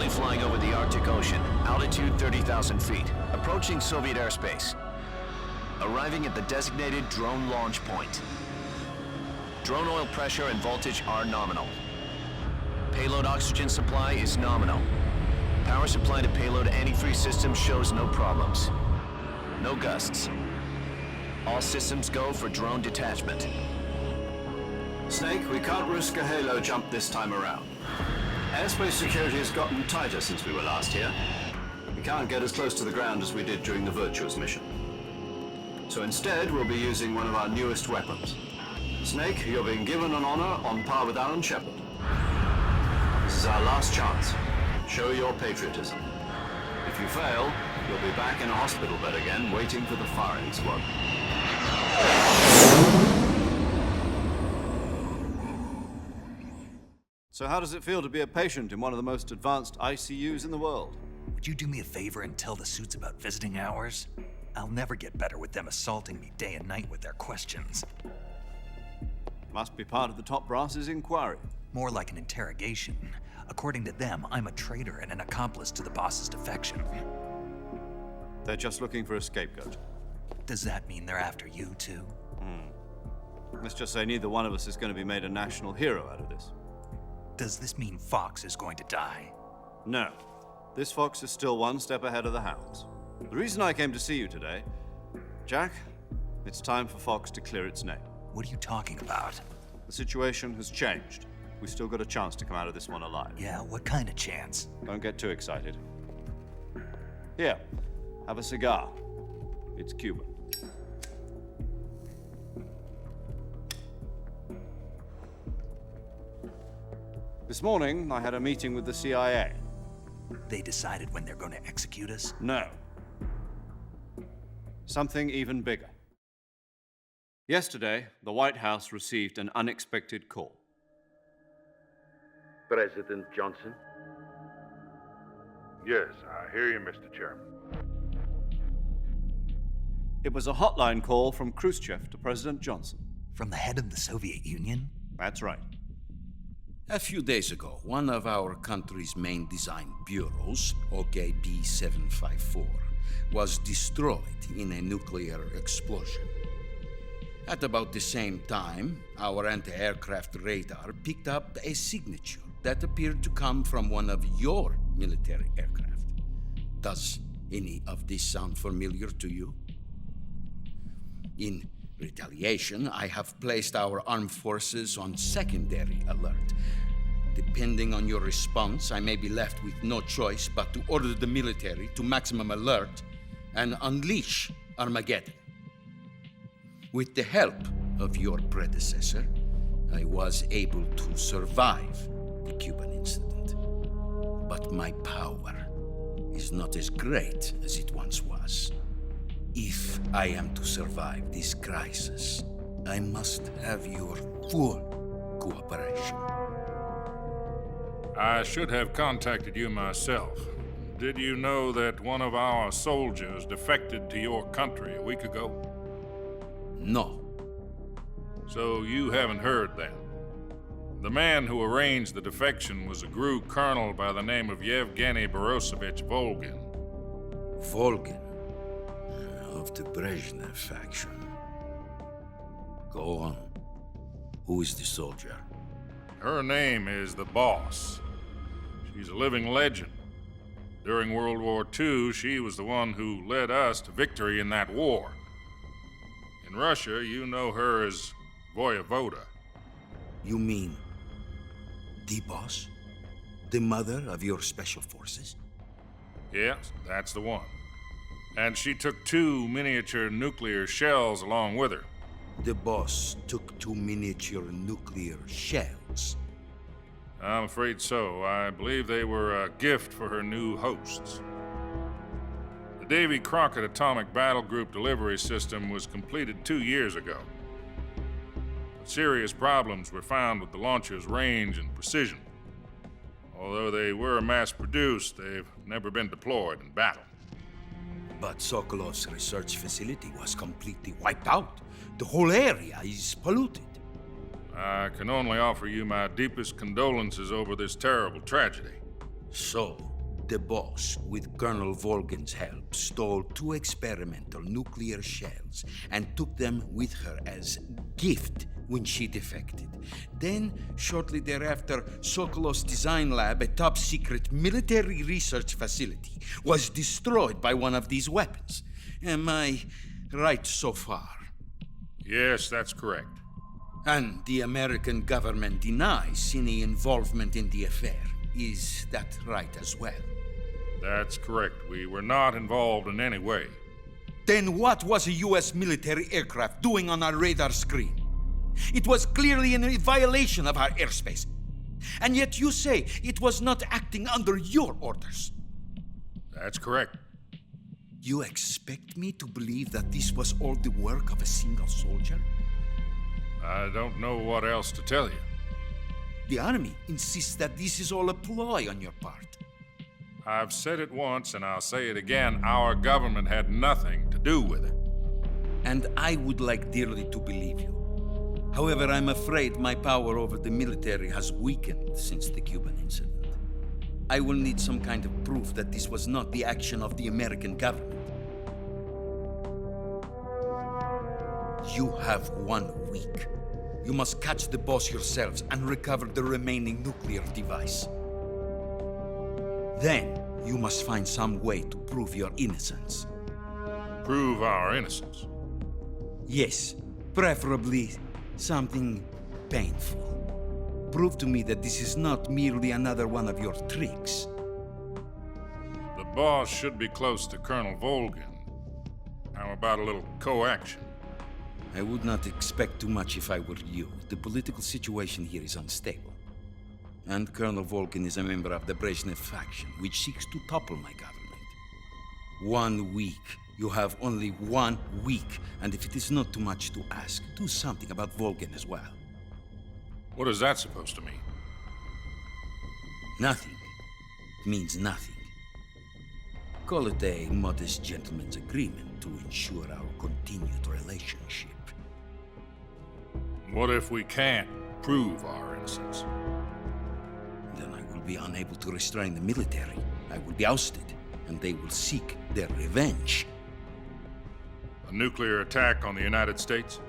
currently flying over the Arctic Ocean, altitude 30,000 feet, approaching Soviet airspace. Arriving at the designated drone launch point. Drone oil pressure and voltage are nominal. Payload oxygen supply is nominal. Power supply to payload antifreeze system shows no problems. No gusts. All systems go for drone detachment. Snake, we can't risk a halo jump this time around. Airspace security has gotten tighter since we were last here. We can't get as close to the ground as we did during the Virtuous mission. So instead, we'll be using one of our newest weapons. Snake, you're being given an honor on par with Alan Shepard. This is our last chance. Show your patriotism. If you fail, you'll be back in a hospital bed again, waiting for the firing squad. So how does it feel to be a patient in one of the most advanced ICUs in the world? Would you do me a favor and tell the suits about visiting hours? I'll never get better with them assaulting me day and night with their questions. Must be part of the top brass's inquiry. More like an interrogation. According to them, I'm a traitor and an accomplice to the boss's defection. They're just looking for a scapegoat. Does that mean they're after you, too? Let's just say neither one of us is going to be made a national hero out of this. Does this mean Fox is going to die? No. This fox is still one step ahead of the hounds. The reason I came to see you today, Jack, it's time for Fox to clear its name. What are you talking about? The situation has changed. We've still got a chance to come out of this one alive. Yeah, what kind of chance? Don't get too excited. Here, have a cigar. It's Cuban. This morning, I had a meeting with the CIA. They decided when they're going to execute us? No. Something even bigger. Yesterday, the White House received an unexpected call. President Johnson? Yes, I hear you, Mr. Chairman. It was a hotline call from Khrushchev to President Johnson. From the head of the Soviet Union? That's right. A few days ago, one of our country's main design bureaus, OKB 754, was destroyed in a nuclear explosion. At about the same time, our anti-aircraft radar picked up a signature that appeared to come from one of your military aircraft. Does any of this sound familiar to you? In retaliation, I have placed our armed forces on secondary alert. Depending on your response, I may be left with no choice but to order the military to maximum alert and unleash Armageddon. With the help of your predecessor, I was able to survive the Cuban incident. But my power is not as great as it once was. If I am to survive this crisis, I must have your full cooperation. I should have contacted you myself. Did you know that one of our soldiers defected to your country a week ago? No. So you haven't heard then. The man who arranged the defection was a GRU colonel by the name of Yevgeny Borosovich Volgin. Volgin, of the Brezhnev faction. Go on. Who is the soldier? Her name is the Boss. She's a living legend. During World War II, she was the one who led us to victory in that war. In Russia, you know her as Voyevoda. You mean the boss? The mother of your special forces? Yes, that's the one. And she took 2 miniature nuclear shells along with her. The boss took 2 miniature nuclear shells. I'm afraid so. I believe they were a gift for her new hosts. The Davy Crockett Atomic Battle Group delivery system was completed 2 years ago. But serious problems were found with the launcher's range and precision. Although they were mass-produced, they've never been deployed in battle. But Sokolov's research facility was completely wiped out. The whole area is polluted. I can only offer you my deepest condolences over this terrible tragedy. So, The boss, with Colonel Volgin's help, stole 2 experimental nuclear shells and took them with her as gift when she defected. Then, shortly thereafter, Sokolov's design lab, a top-secret military research facility, was destroyed by one of these weapons. Am I right so far? Yes, that's correct. And the American government denies any involvement in the affair. Is that right as well? That's correct. We were not involved in any way. Then what was a U.S. military aircraft doing on our radar screen? It was clearly in a violation of our airspace. And yet you say it was not acting under your orders. That's correct. You expect me to believe that this was all the work of a single soldier? I don't know what else to tell you. The army insists that this is all a ploy on your part. I've said it once and I'll say it again. Our government had nothing to do with it. And I would like dearly to believe you. However, I'm afraid my power over the military has weakened since the Cuban incident. I will need some kind of proof that this was not the action of the American government. You have 1 week. You must catch the boss yourselves and recover the remaining nuclear device. Then, you must find some way to prove your innocence. Prove our innocence. Yes, preferably something painful. Prove to me that this is not merely another one of your tricks. The boss should be close to Colonel Volgin. How about a little coaction? I would not expect too much if I were you. The political situation here is unstable. And Colonel Volgin is a member of the Brezhnev faction, which seeks to topple my government. 1 week. You have only 1 week, and if it is not too much to ask, do something about Volgin as well. What is that supposed to mean? Nothing. It means nothing. Call it a modest gentleman's agreement to ensure our continued relationship. What if we can't prove our innocence? Then I will be unable to restrain the military. I will be ousted, and they will seek their revenge. A nuclear attack on the United States?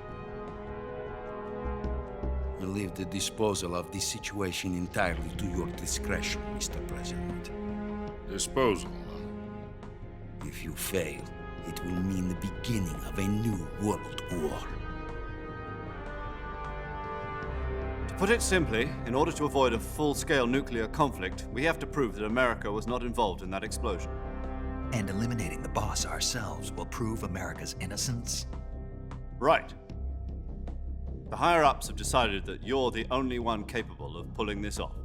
I leave the disposal of this situation entirely to your discretion, Mr. President. Disposal, If you fail, it will mean the beginning of a new world war. To put it simply, in order to avoid a full-scale nuclear conflict, we have to prove that America was not involved in that explosion. And eliminating the boss ourselves will prove America's innocence? Right. The higher-ups have decided that you're the only one capable of pulling this off.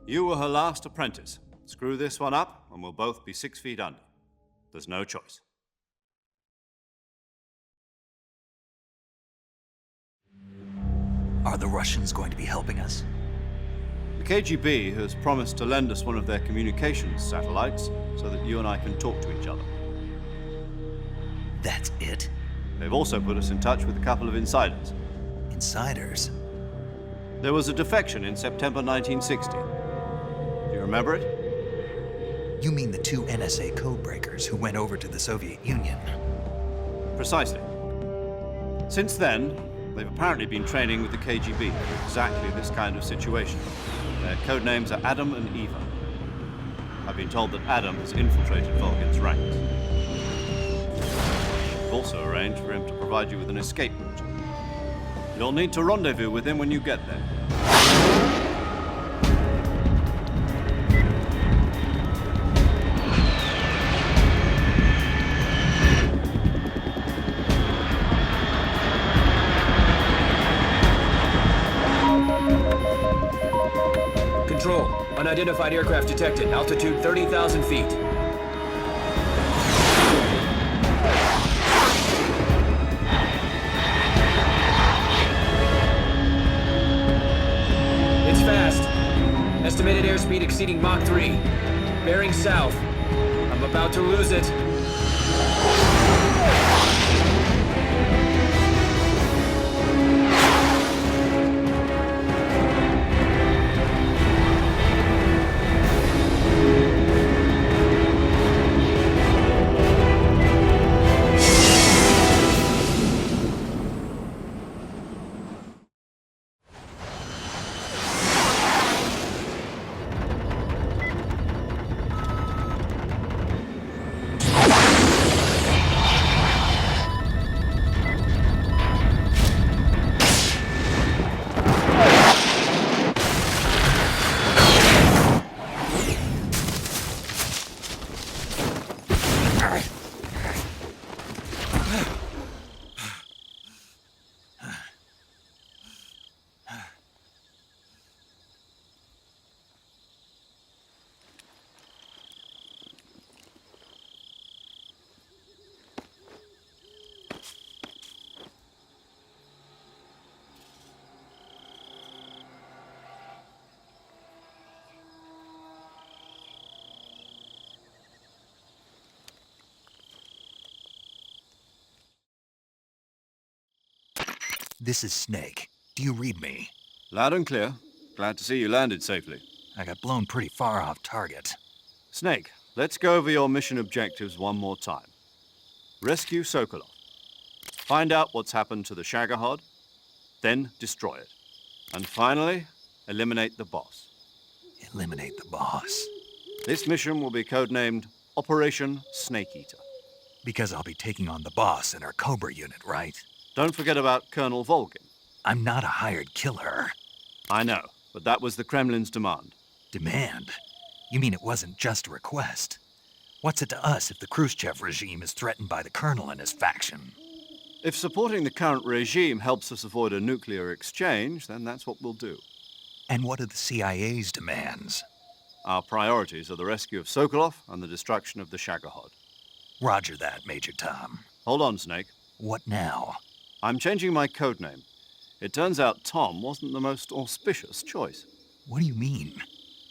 You were her last apprentice. Screw this one up, and we'll both be 6 feet under. There's no choice. Are the Russians going to be helping us? The KGB has promised to lend us one of their communications satellites so that you and I can talk to each other. That's it? They've also put us in touch with a couple of insiders. Insiders? There was a defection in September 1960. Do you remember it? You mean the 2 NSA codebreakers who went over to the Soviet Union? Precisely. Since then, they've apparently been training with the KGB for exactly this kind of situation. Their code names are Adam and Eva. I've been told that Adam has infiltrated Volgin's ranks. We've also arranged for him to provide you with an escape route. You'll need to rendezvous with him when you get there. Control. Unidentified aircraft detected. Altitude 30,000 feet. It's fast. Estimated airspeed exceeding Mach 3. Bearing south. I'm about to lose it. This is Snake. Do you read me? Loud and clear. Glad to see you landed safely. I got blown pretty far off target. Snake, let's go over your mission objectives one more time. Rescue Sokolov. Find out what's happened to the Shagohod, then destroy it. And finally, eliminate the boss. Eliminate the boss. This mission will be codenamed Operation Snake Eater. Because I'll be taking on the boss in our Cobra unit, right? Don't forget about Colonel Volgin. I'm not a hired killer. I know, but that was the Kremlin's demand. Demand? You mean it wasn't just a request? What's it to us if the Khrushchev regime is threatened by the Colonel and his faction? If supporting the current regime helps us avoid a nuclear exchange, then that's what we'll do. And what are the CIA's demands? Our priorities are the rescue of Sokolov and the destruction of the Shagohod. Roger that, Major Tom. Hold on, Snake. What now? I'm changing my codename. It turns out Tom wasn't the most auspicious choice. What do you mean?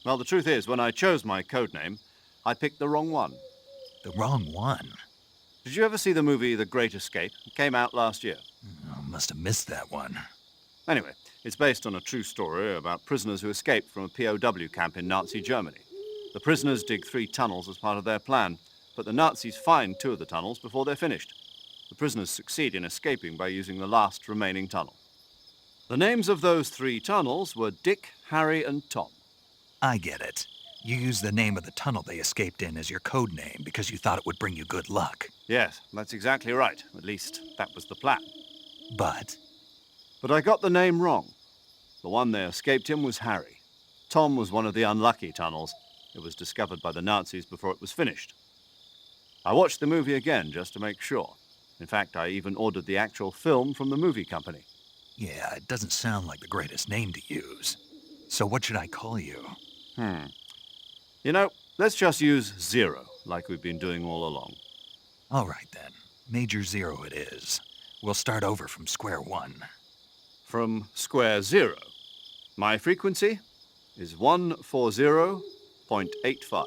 Well, the truth is, when I chose my codename, I picked the wrong one. The wrong one? Did you ever see the movie The Great Escape? It came out last year. Oh, must have missed that one. Anyway, it's based on a true story about prisoners who escaped from a POW camp in Nazi Germany. The prisoners dig 3 tunnels as part of their plan, but the Nazis find 2 of the tunnels before they're finished. The prisoners succeed in escaping by using the last remaining tunnel. The names of those 3 tunnels were Dick, Harry, and Tom. I get it. You used the name of the tunnel they escaped in as your code name because you thought it would bring you good luck. Yes, that's exactly right. At least, that was the plan. But But I got the name wrong. The one they escaped in was Harry. Tom was one of the unlucky tunnels. It was discovered by the Nazis before it was finished. I watched the movie again just to make sure. In fact, I even ordered the actual film from the movie company. yeah, it doesn't sound like the greatest name to use. So what should I call you? You know, let's just use Zero, like we've been doing all along. All right then. Major Zero it is. We'll start over from square one. From square 0. My frequency is 140.85.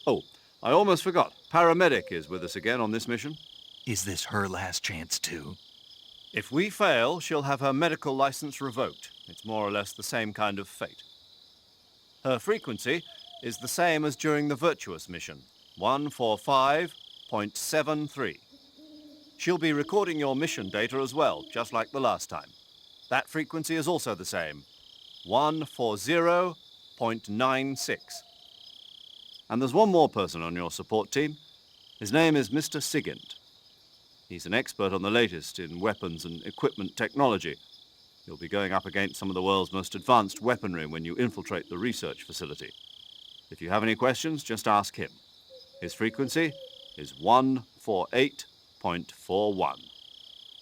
Oh, I almost forgot. Paramedic is with us again on this mission. Is this her last chance too? If we fail, she'll have her medical license revoked. It's more or less the same kind of fate. Her frequency is the same as during the Virtuous mission, 145.73. She'll be recording your mission data as well, just like the last time. That frequency is also the same, 140.96. And there's one more person on your support team. His name is Mr. Sigint. He's an expert on the latest in weapons and equipment technology. You'll be going up against some of the world's most advanced weaponry when you infiltrate the research facility. If you have any questions, just ask him. His frequency is 148.41.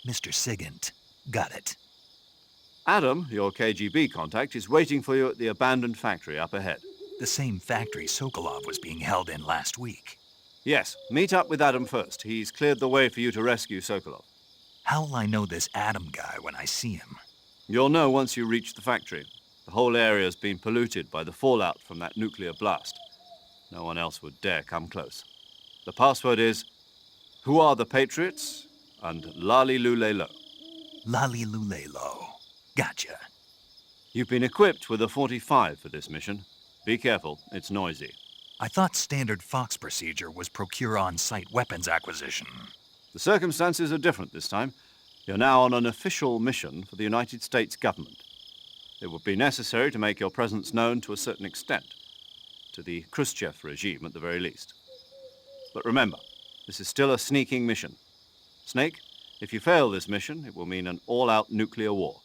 Mr. Sigint. Got it. Adam, your KGB contact, is waiting for you at the abandoned factory up ahead. The same factory Sokolov was being held in last week. Yes, meet up with Adam first. He's cleared the way for you to rescue Sokolov. How will I know this Adam guy when I see him? You'll know once you reach the factory. The whole area's been polluted by the fallout from that nuclear blast. No one else would dare come close. The password is, "Who are the Patriots?" and "Lali Lule Lo." Lali Lulelo. Gotcha. You've been equipped with a 45 for this mission. Be careful, it's noisy. I thought standard Fox procedure was procure on-site weapons acquisition. The circumstances are different this time. You're now on an official mission for the United States government. It would be necessary to make your presence known to a certain extent, to the Khrushchev regime at the very least. But remember, this is still a sneaking mission. Snake, if you fail this mission, it will mean an all-out nuclear war.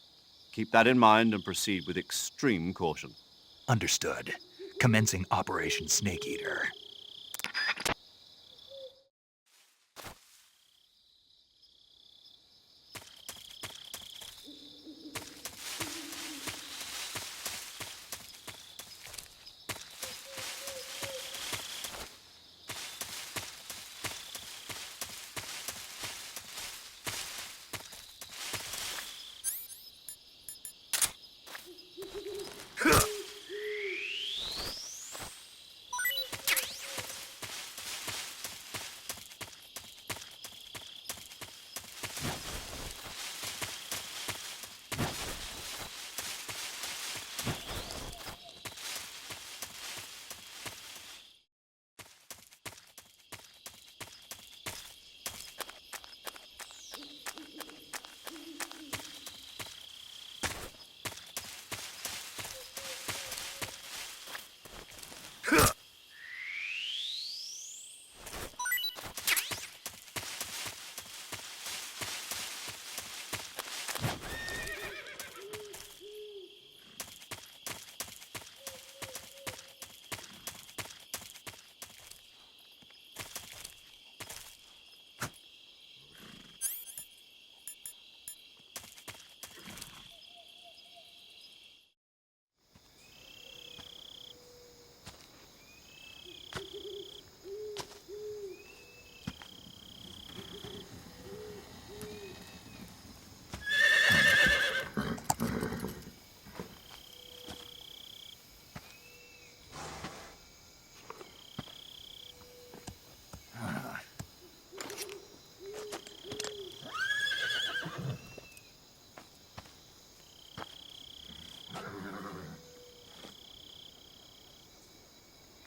Keep that in mind and proceed with extreme caution. Understood. Commencing Operation Snake Eater.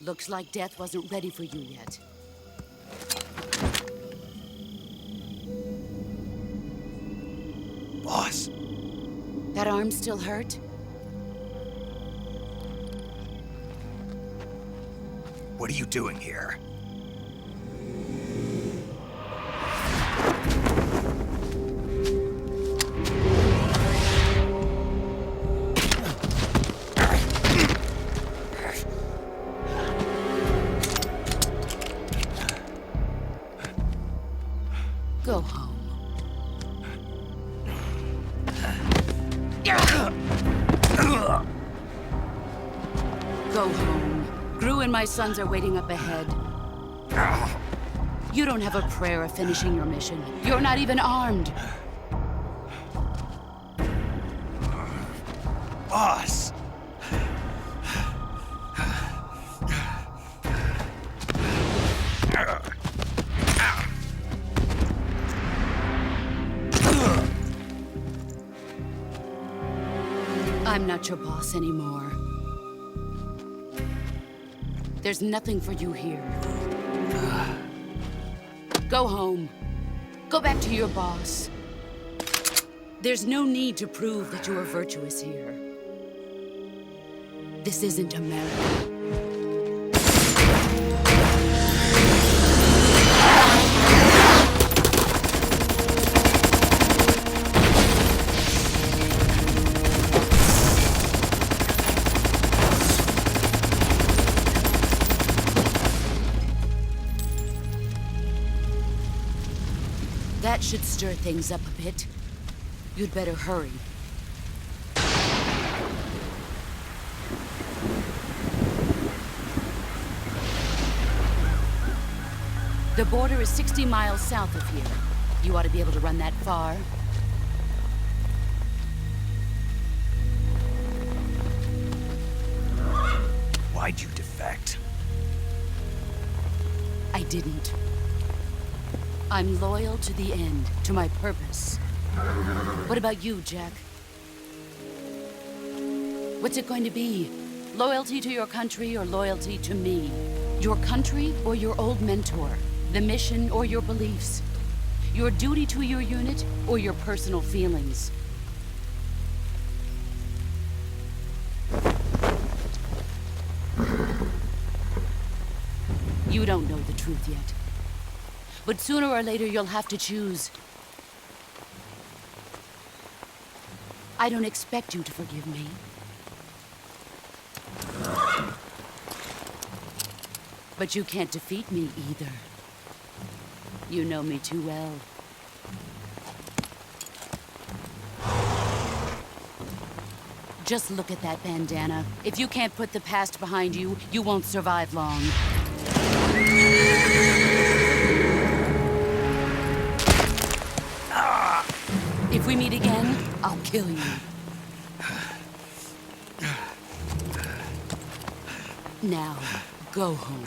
Looks like death wasn't ready for you yet. Boss, That arm still hurt? what are you doing here? Go home. Go home. Gru and my sons are waiting up ahead. You don't have a prayer of finishing your mission. You're not even armed. Boss! I'm not your boss anymore. There's nothing for you here. Go home. Go back to your boss. There's no need to prove that you are virtuous here. This isn't America. That should stir things up a bit. You'd better hurry. The border is 60 miles south of here. You ought to be able to run that far. Why'd you defect? I didn't. I'm loyal to the end, to my purpose. What about you, Jack? What's it going to be? Loyalty to your country or loyalty to me? Your country or your old mentor? The mission or your beliefs? Your duty to your unit or your personal feelings? You don't know the truth yet. But sooner or later, you'll have to choose. I don't expect you to forgive me. But you can't defeat me either. You know me too well. Just look at that bandana. If you can't put the past behind you, you won't survive long. If we meet again, I'll kill you. Now, go home.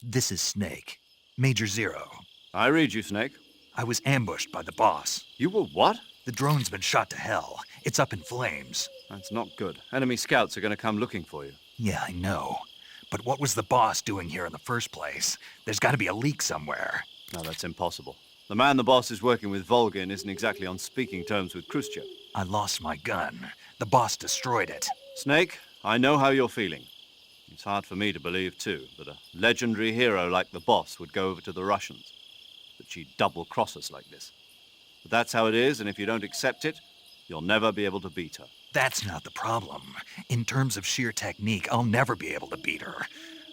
This is Snake. Major Zero. I read you, Snake. I was ambushed by the boss. You were what? The drone's been shot to hell. It's up in flames. That's not good. Enemy scouts are going to come looking for you. Yeah, I know. But what was the boss doing here in the first place? There's got to be a leak somewhere. No, that's impossible. The man the boss is working with, Volgin, isn't exactly on speaking terms with Khrushchev. I lost my gun. The boss destroyed it. Snake, I know how you're feeling. It's hard for me to believe, too, that a legendary hero like the boss would go over to the Russians. That she'd double-cross us like this. But that's how it is, and if you don't accept it, you'll never be able to beat her. That's not the problem. In terms of sheer technique, I'll never be able to beat her.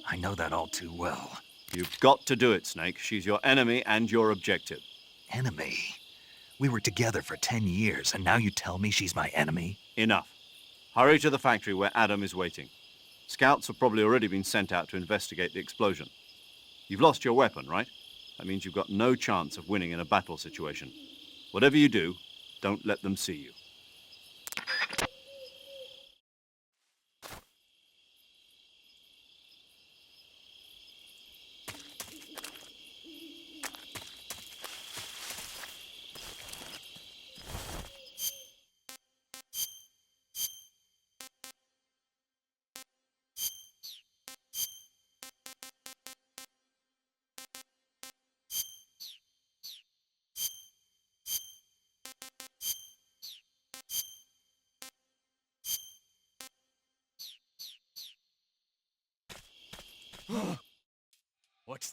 I know that all too well. You've got to do it, Snake. She's your enemy and your objective. Enemy? We were together for 10 years, and now you tell me she's my enemy? Enough. Hurry to the factory where Adam is waiting. Scouts have probably already been sent out to investigate the explosion. You've lost your weapon, right? That means you've got no chance of winning in a battle situation. Whatever you do, don't let them see you.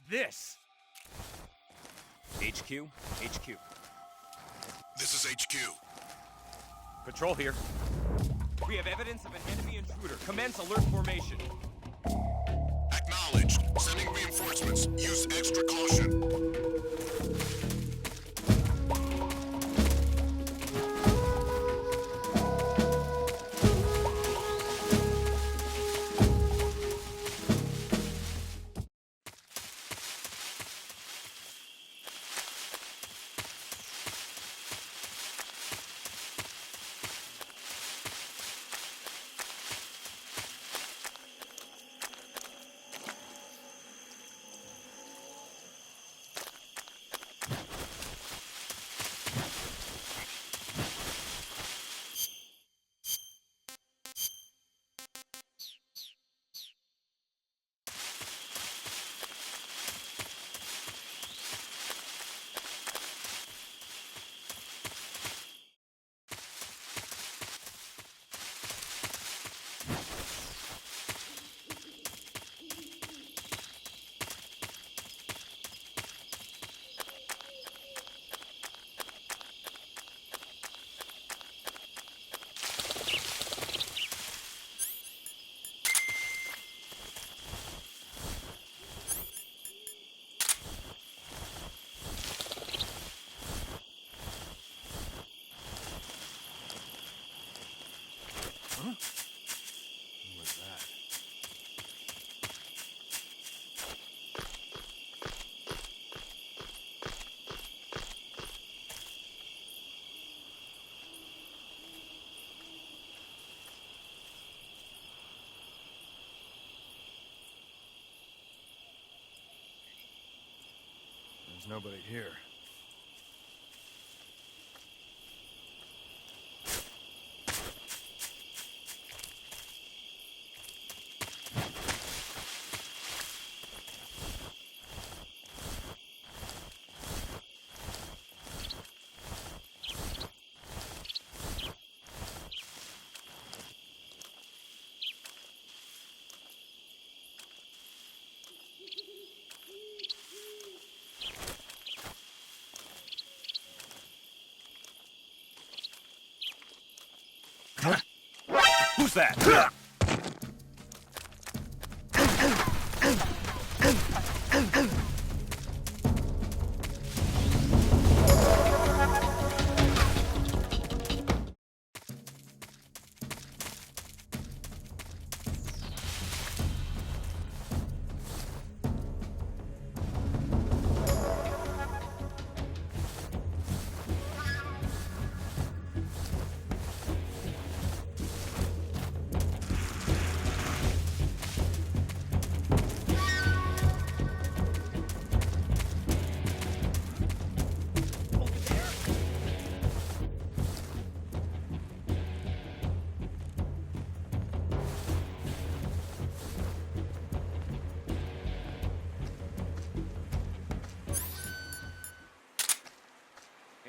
this? HQ? HQ. This is HQ. Patrol here. We have evidence of an enemy intruder. Commence alert formation. Acknowledged. Sending reinforcements. Use extra caution. There's nobody here. Who's that?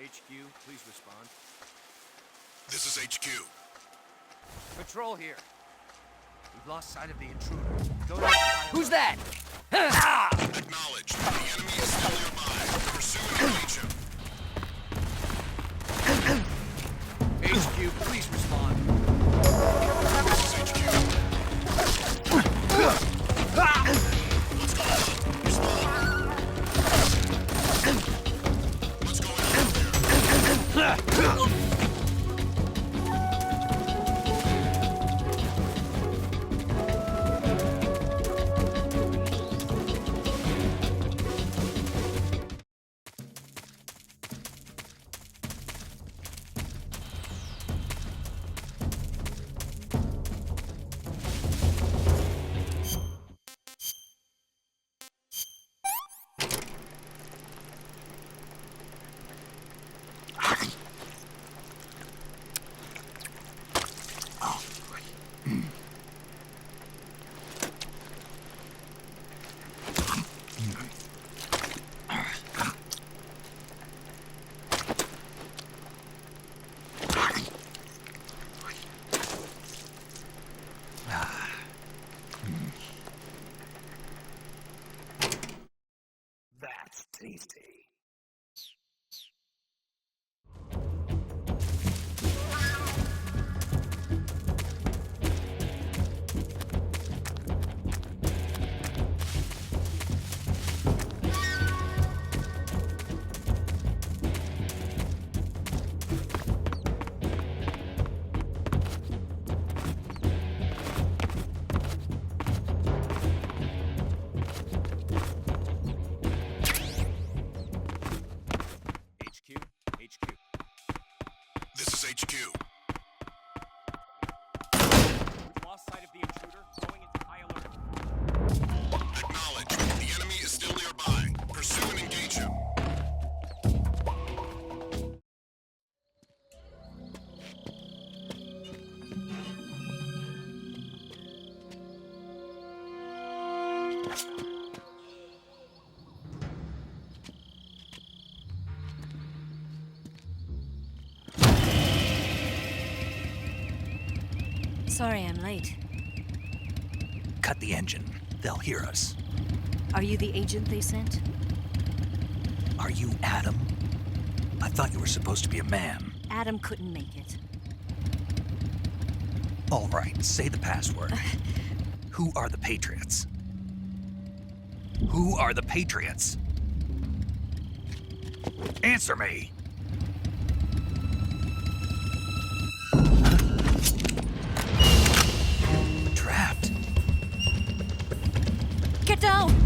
HQ, please respond. This is HQ. Patrol here. We've lost sight of the intruder. Who's that? Acknowledged. The enemy is still nearby. Pursue and engage him. HQ, please respond. This is HQ. What's going on? Respond. What's going on there? HQ. Lost sight of the intruder, going into high alert. Acknowledge. The enemy is still nearby. Pursue and engage him. Sorry I'm late. Cut the engine. They'll hear us. Are you the agent they sent? Are you Adam? I thought you were supposed to be a man. Adam couldn't make it. All right, say the password. Who are the Patriots? Who are the Patriots? Answer me! Trapped. Get down!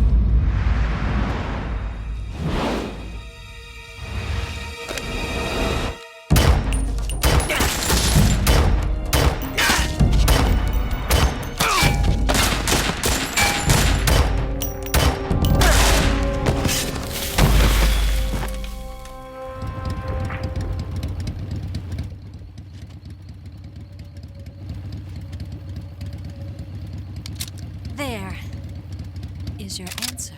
There is your answer.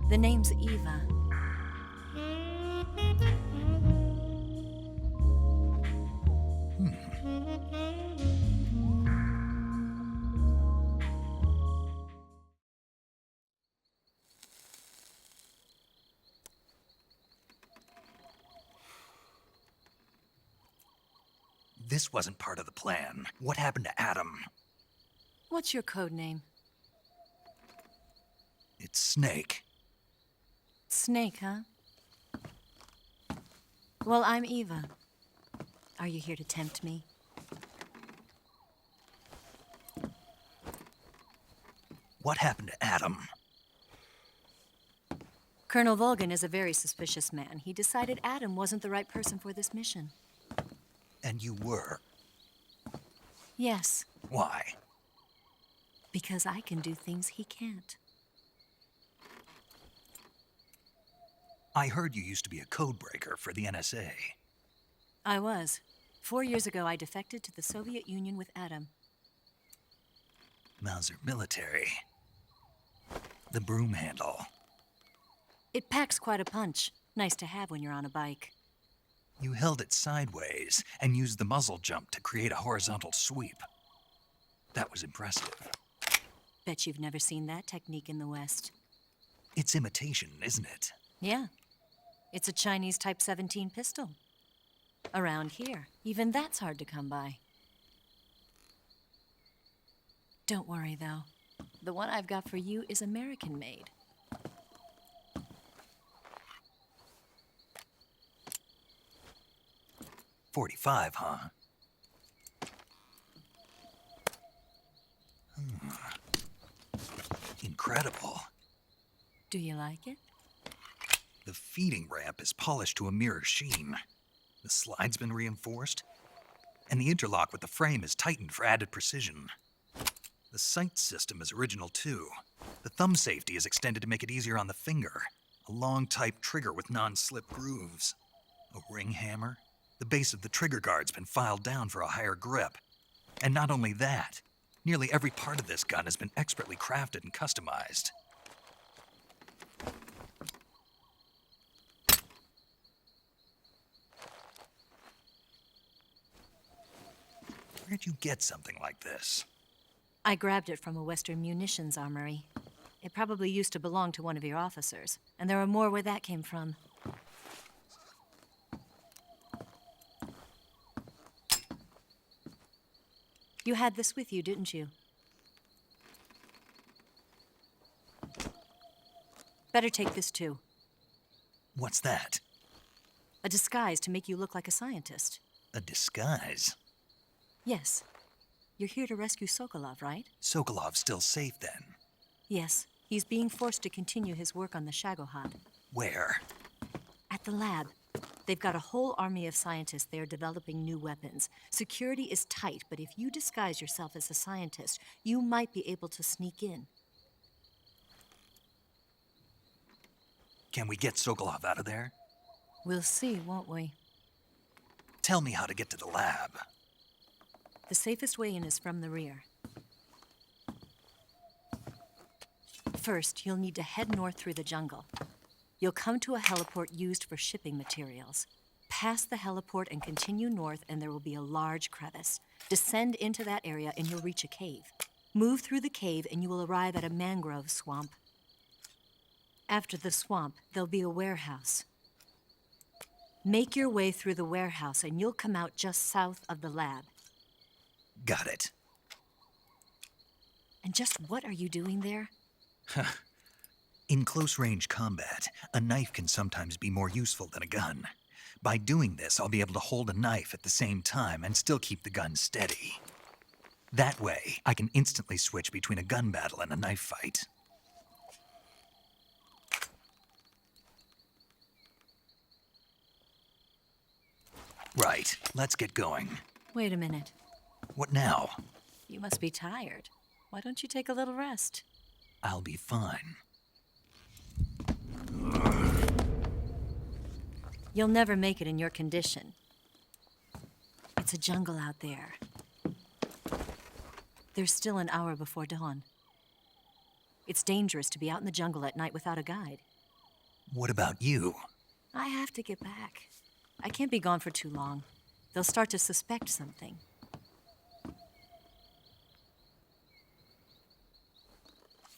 The name's Eva. This wasn't part of the plan. What happened to Adam? What's your code name? It's Snake. Snake, huh? Well, I'm Eva. Are you here to tempt me? What happened to Adam? Colonel Volgan is a very suspicious man. He decided Adam wasn't the right person for this mission. And you were. Yes, Why? because I can do things he can't. I heard you used to be a codebreaker for the NSA. I was. 4 years ago, I defected to the Soviet Union with Adam. Mauser military. The broom handle. It packs quite a punch. Nice to have when you're on a bike. You held it sideways and used the muzzle jump to create a horizontal sweep. That was impressive. Bet you've never seen that technique in the West. It's imitation, isn't it? Yeah. It's a Chinese Type 17 pistol. Around here, even that's hard to come by. Don't worry, though. The one I've got for you is American-made. .45, huh? Incredible. Do you like it? The feeding ramp is polished to a mirror sheen. The slide's been reinforced, and the interlock with the frame is tightened for added precision. The sight system is original too. The thumb safety is extended to make it easier on the finger. A long type trigger with non-slip grooves. A ring hammer. The base of the trigger guard's been filed down for a higher grip. And not only that, nearly every part of this gun has been expertly crafted and customized. Where'd you get something like this? I grabbed it from a Western munitions armory. It probably used to belong to one of your officers, and there are more where that came from. You had this with you, didn't you? Better take this too. What's that? A disguise to make you look like a scientist. A disguise? Yes. You're here to rescue Sokolov, right? Sokolov's still safe then? Yes. He's being forced to continue his work on the Shagohod. Where? At the lab. They've got a whole army of scientists there developing new weapons. Security is tight, but if you disguise yourself as a scientist, you might be able to sneak in. Can we get Sokolov out of there? We'll see, won't we? Tell me how to get to the lab. The safest way in is from the rear. First, you'll need to head north through the jungle. You'll come to a heliport used for shipping materials. Pass the heliport and continue north, and there will be a large crevice. Descend into that area, and you'll reach a cave. Move through the cave, and you will arrive at a mangrove swamp. After the swamp, there'll be a warehouse. Make your way through the warehouse, and you'll come out just south of the lab. Got it. And just what are you doing there? In close-range combat, a knife can sometimes be more useful than a gun. By doing this, I'll be able to hold a knife at the same time and still keep the gun steady. That way, I can instantly switch between a gun battle and a knife fight. Right, let's get going. Wait a minute. What now? You must be tired. Why don't you take a little rest? I'll be fine. You'll never make it in your condition. It's a jungle out there. There's still an hour before dawn. It's dangerous to be out in the jungle at night without a guide. What about you? I have to get back. I can't be gone for too long. They'll start to suspect something.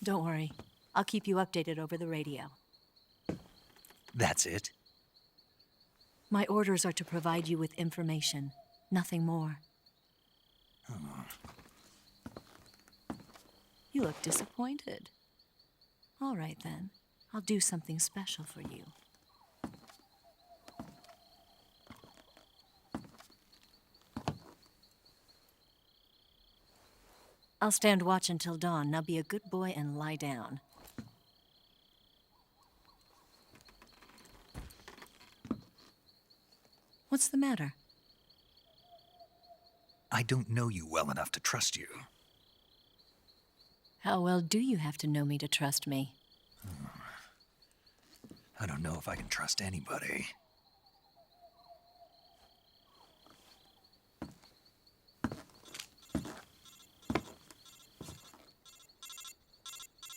Don't worry. I'll keep you updated over the radio. That's it? My orders are to provide you with information, nothing more. You look disappointed. All right, then. I'll do something special for you. I'll stand watch until dawn. Now be a good boy and lie down. What's the matter? I don't know you well enough to trust you. How well do you have to know me to trust me? I don't know if I can trust anybody.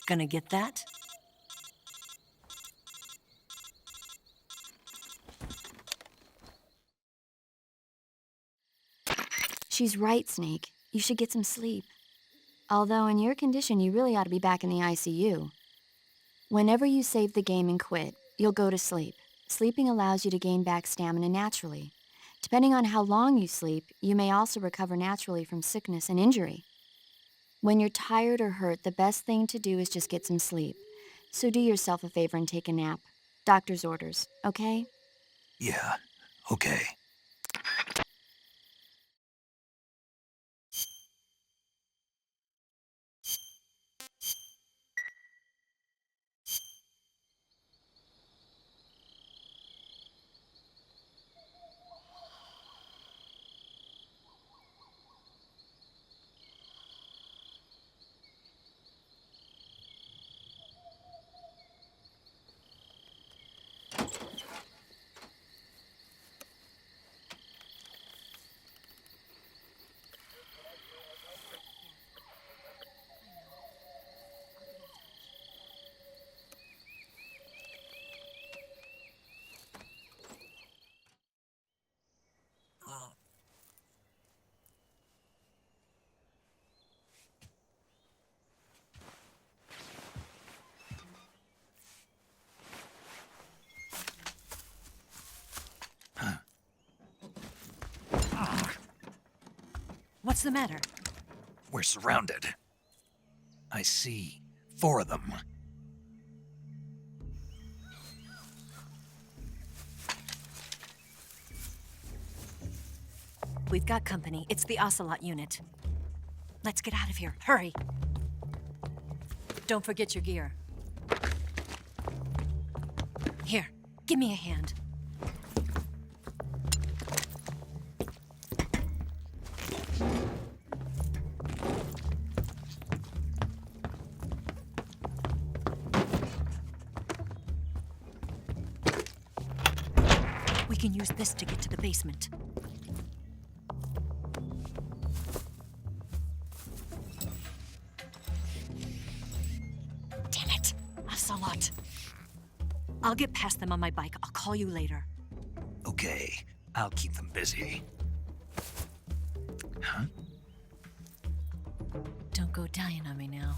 Gonna get that? She's right, Snake. You should get some sleep. Although in your condition, you really ought to be back in the ICU. Whenever you save the game and quit, you'll go to sleep. Sleeping allows you to gain back stamina naturally. Depending on how long you sleep, you may also recover naturally from sickness and injury. When you're tired or hurt, the best thing to do is just get some sleep. So do yourself a favor and take a nap. Doctor's orders, okay? Yeah, okay. the matter? We're surrounded. I see 4 of them. We've got company. It's the Ocelot unit. Let's get out of here. Hurry! Don't forget your gear. Here, give me a hand. We can use this to get to the basement. Damn it! Ocelot. I'll get past them on my bike. I'll call you later. Okay, I'll keep them busy. Huh? Don't go dying on me now.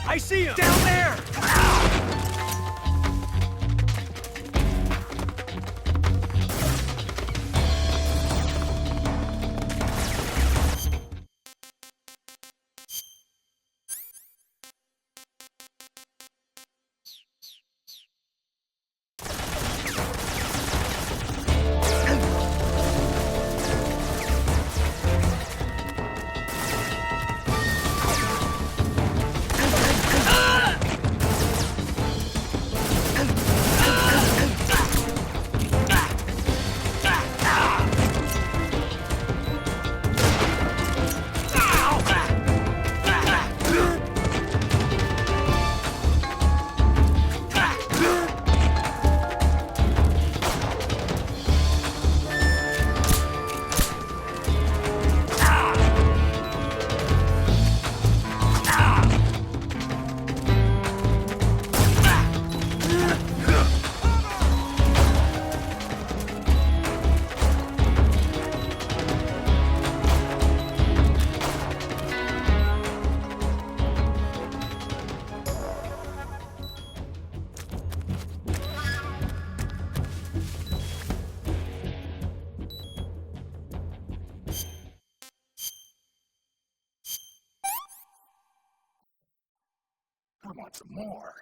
I see him! Down there! I want some more.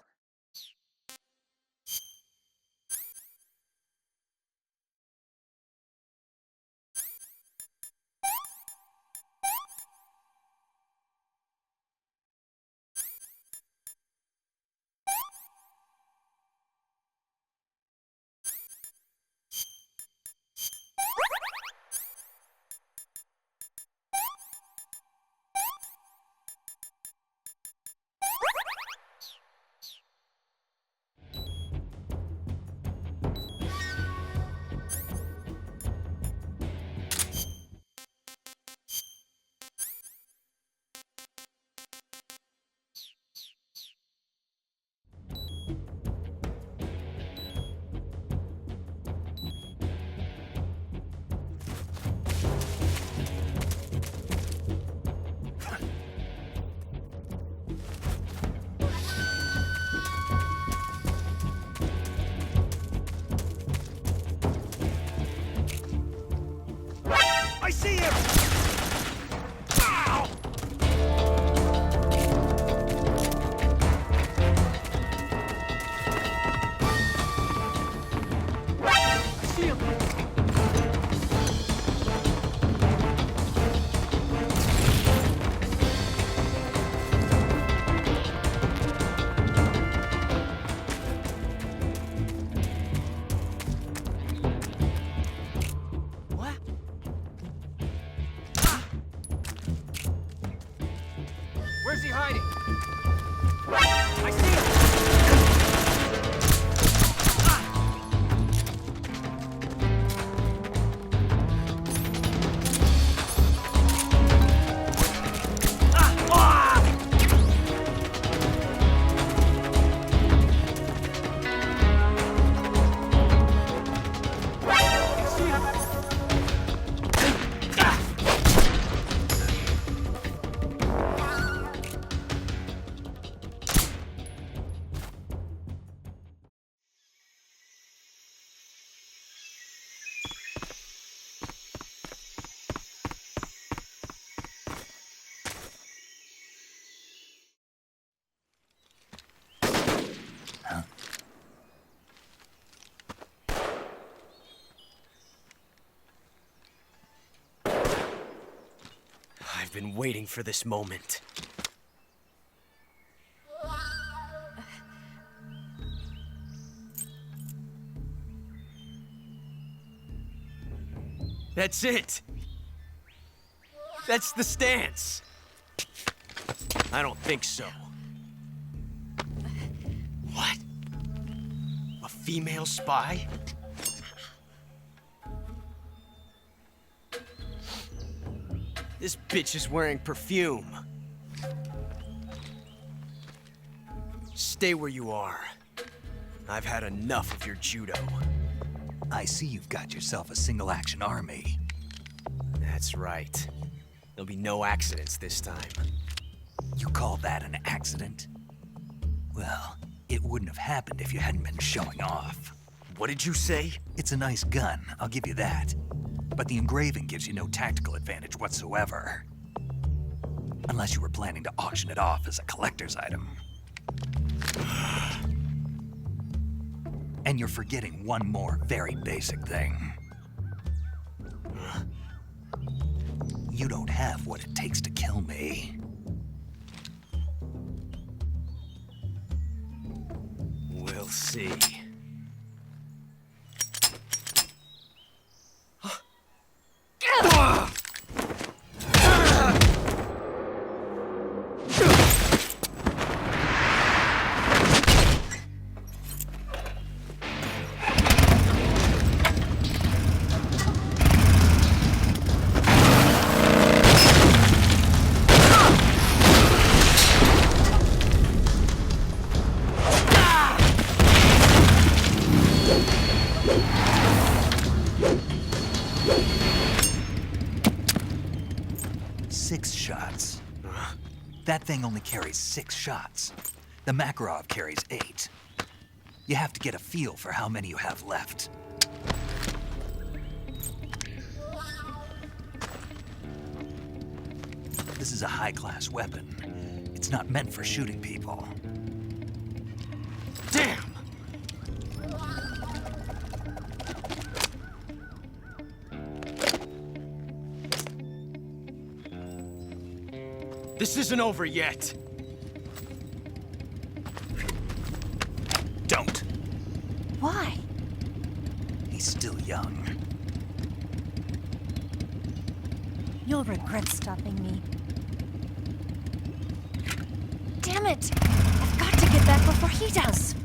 been waiting for this moment. That's it! That's the stance! I don't think so. What? A female spy? This bitch is wearing perfume. Stay where you are. I've had enough of your judo. I see you've got yourself a single-action army. That's right. There'll be no accidents this time. You call that an accident? Well, it wouldn't have happened if you hadn't been showing off. What did you say? It's a nice gun, I'll give you that. But the engraving gives you no tactical advantage whatsoever. Unless you were planning to auction it off as a collector's item. And you're forgetting one more very basic thing. You don't have what it takes to kill me. We'll see. That thing only carries 6 shots. The Makarov carries 8. You have to get a feel for how many you have left. This is a high-class weapon. It's not meant for shooting people. Damn! This isn't over yet. Don't. Why? He's still young. You'll regret stopping me. Damn it! I've got to get back before he does.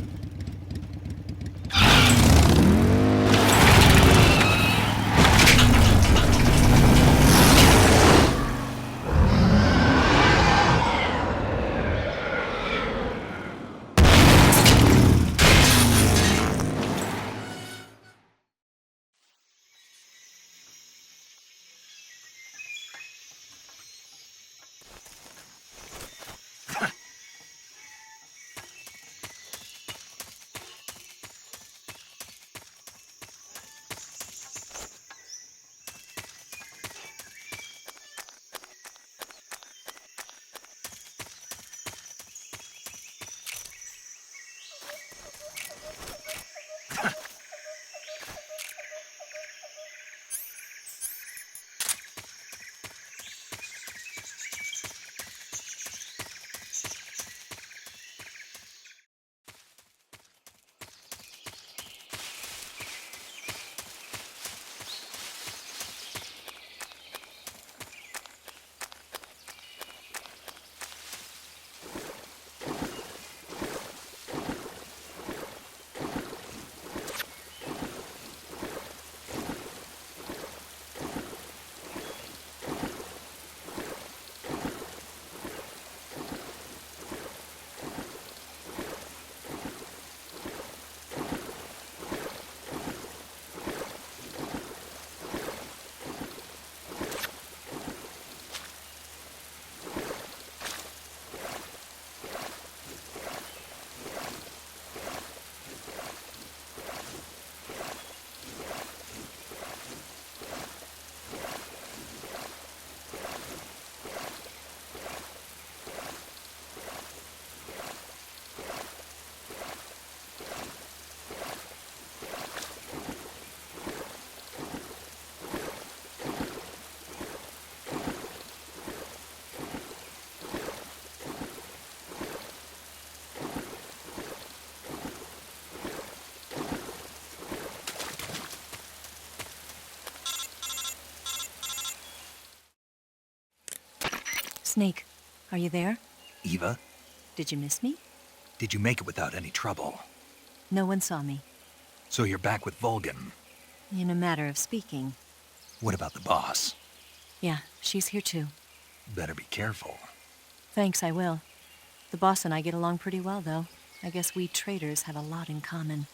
Snake, are you there? Eva, Did you miss me? did you make it without any trouble? No one saw me. So you're back with Vulcan. In a matter of speaking. What about the boss? Yeah, she's here too. Better be careful. Thanks, I will. The boss and I get along pretty well, though. I guess we traitors have a lot in common.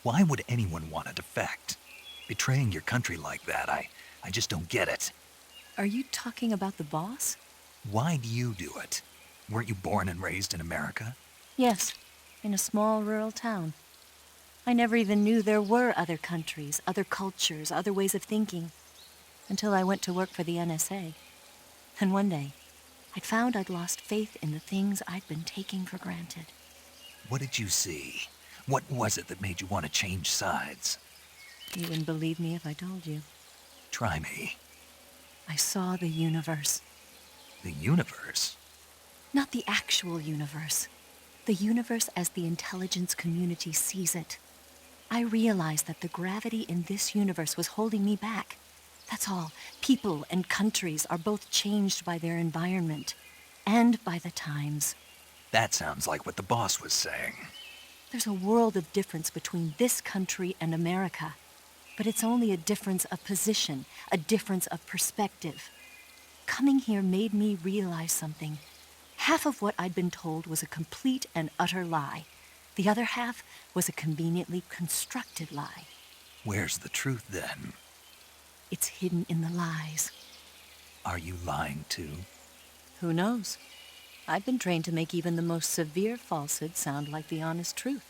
Why would anyone want to defect? Betraying your country like that, I just don't get it. Are you talking about the boss? Why do you do it? Weren't you born and raised in America? Yes, in a small rural town. I never even knew there were other countries, other cultures, other ways of thinking, until I went to work for the NSA. And one day, I'd found I'd lost faith in the things I'd been taking for granted. What did you see? What was it that made you want to change sides? You wouldn't believe me if I told you. Try me. I saw the universe. The universe? Not the actual universe. The universe as the intelligence community sees it. I realized that the gravity in this universe was holding me back. That's all. People and countries are both changed by their environment and by the times. That sounds like what the boss was saying. There's a world of difference between this country and America. But it's only a difference of position, a difference of perspective. Coming here made me realize something. Half of what I'd been told was a complete and utter lie. The other half was a conveniently constructed lie. Where's the truth, then? It's hidden in the lies. Are you lying, too? Who knows? I've been trained to make even the most severe falsehood sound like the honest truth.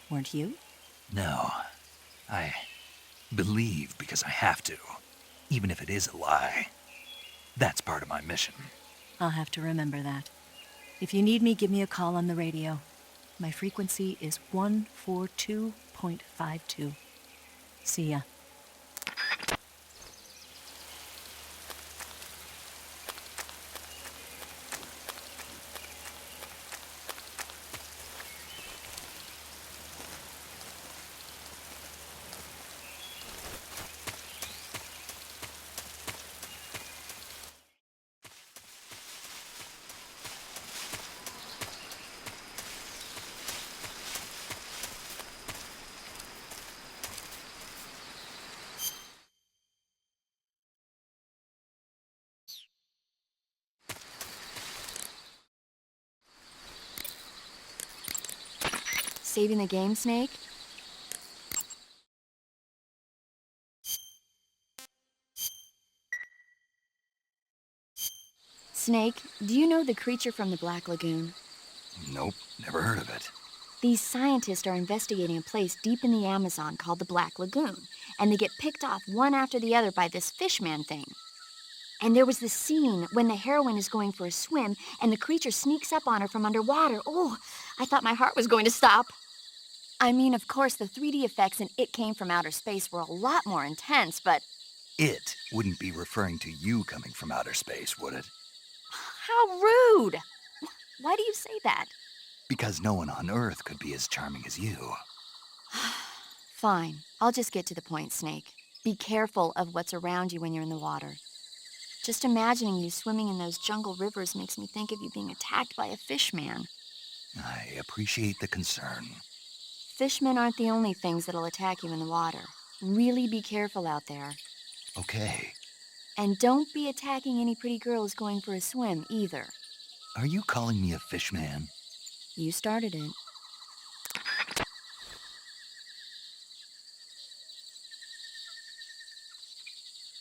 Weren't you? No. I believe because I have to, even if it is a lie. That's part of my mission. I'll have to remember that. If you need me, give me a call on the radio. My frequency is 142.52. See ya. Saving the game, Snake? Snake, do you know the creature from the Black Lagoon? Nope, never heard of it. These scientists are investigating a place deep in the Amazon called the Black Lagoon, and they get picked off one after the other by this fishman thing. And there was this scene when the heroine is going for a swim, and the creature sneaks up on her from underwater. Oh, I thought my heart was going to stop. I mean, of course, the 3D effects in It Came from Outer Space were a lot more intense, but... It wouldn't be referring to you coming from outer space, would it? How rude! Why do you say that? Because no one on Earth could be as charming as you. Fine. I'll just get to the point, Snake. Be careful of what's around you when you're in the water. Just imagining you swimming in those jungle rivers makes me think of you being attacked by a fishman. I appreciate the concern. Fishmen aren't the only things that'll attack you in the water. Really be careful out there. Okay. And don't be attacking any pretty girls going for a swim, either. Are you calling me a fishman? You started it.